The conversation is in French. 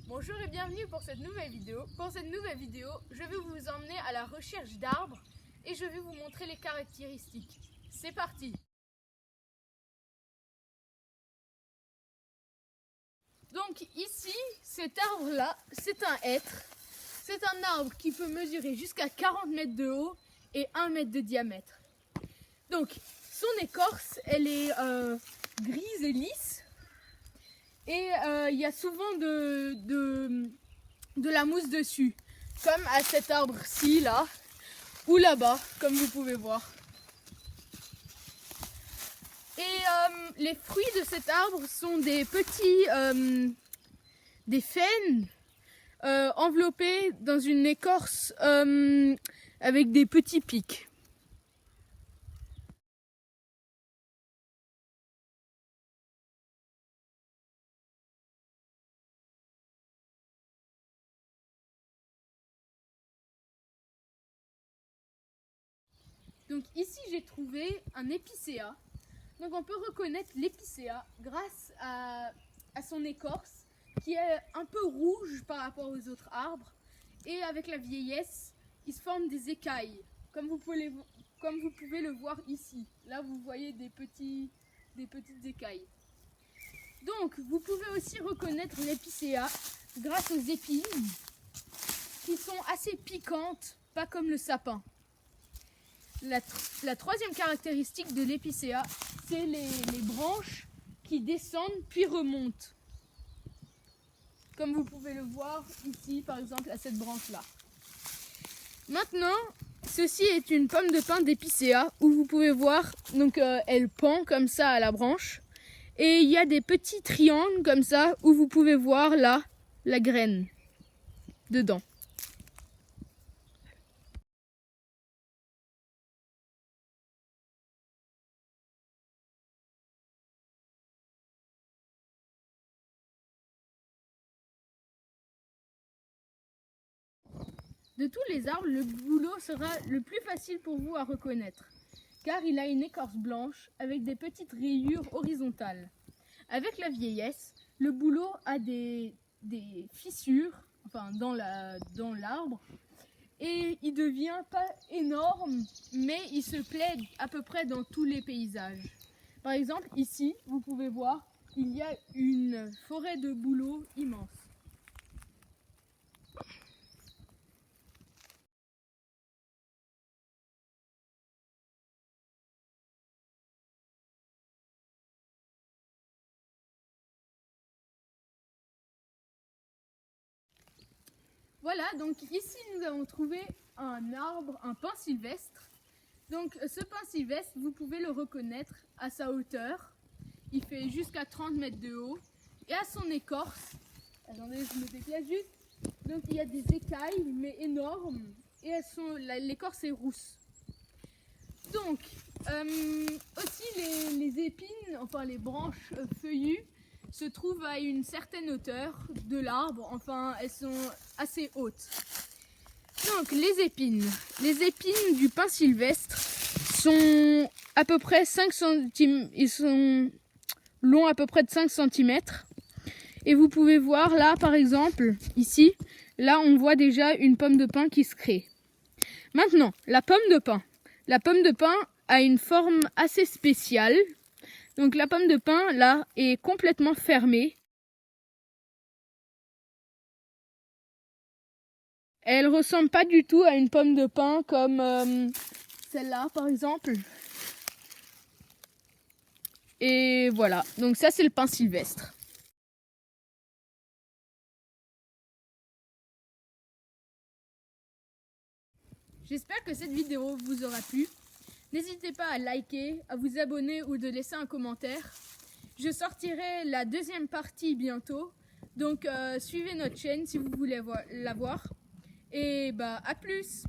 Bonjour et bienvenue pour cette nouvelle vidéo. Pour cette nouvelle vidéo, je vais vous emmener à la recherche d'arbres et je vais vous montrer les caractéristiques. C'est parti! Donc ici, cet arbre-là, c'est un hêtre. C'est un arbre qui peut mesurer jusqu'à 40 mètres de haut et 1 mètre de diamètre. Donc son écorce, elle est grise et lisse. Et il y a souvent de la mousse dessus, comme à cet arbre-ci, là, ou là-bas, comme vous pouvez voir. Et les fruits de cet arbre sont des petits, des faines enveloppés dans une écorce avec des petits pics. Donc ici j'ai trouvé un épicéa. Donc on peut reconnaître l'épicéa grâce à son écorce qui est un peu rouge par rapport aux autres arbres. Et avec la vieillesse, il se forme des écailles, comme vous pouvez le voir ici. Là vous voyez des petites écailles. Donc vous pouvez aussi reconnaître l'épicéa grâce aux épines qui sont assez piquantes, pas comme le sapin. La troisième caractéristique de l'épicéa, c'est les branches qui descendent puis remontent. Comme vous pouvez le voir ici, par exemple, à cette branche-là. Maintenant, ceci est une pomme de pin d'épicéa où vous pouvez voir, donc elle pend comme ça à la branche. Et il y a des petits triangles comme ça où vous pouvez voir là la graine dedans. De tous les arbres, le bouleau sera le plus facile pour vous à reconnaître, car il a une écorce blanche avec des petites rayures horizontales. Avec la vieillesse, le bouleau a des fissures dans l'arbre, et il devient pas énorme, mais il se plaît à peu près dans tous les paysages. Par exemple, ici, vous pouvez voir, il y a une forêt de bouleaux immense. Voilà, donc ici nous avons trouvé un arbre, un pin sylvestre. Donc ce pin sylvestre, vous pouvez le reconnaître à sa hauteur. Il fait jusqu'à 30 mètres de haut. Et à son écorce, attendez, je me déplace juste. Donc il y a des écailles, mais énormes. Et l'écorce est rousse. Donc, aussi les épines, les branches feuillues, se trouvent à une certaine hauteur de l'arbre, elles sont assez hautes. Donc les épines du pin sylvestre sont à peu près 5 cm, ils sont longs à peu près de 5 cm. Et vous pouvez voir là par exemple, ici, là on voit déjà une pomme de pin qui se crée. Maintenant, la pomme de pin a une forme assez spéciale. Donc la pomme de pin là est complètement fermée. Elle ressemble pas du tout à une pomme de pin comme celle-là par exemple. Et voilà, donc ça c'est le pin sylvestre. J'espère que cette vidéo vous aura plu. N'hésitez pas à liker, à vous abonner ou de laisser un commentaire. Je sortirai la deuxième partie bientôt. Donc suivez notre chaîne si vous voulez la voir. Et à plus!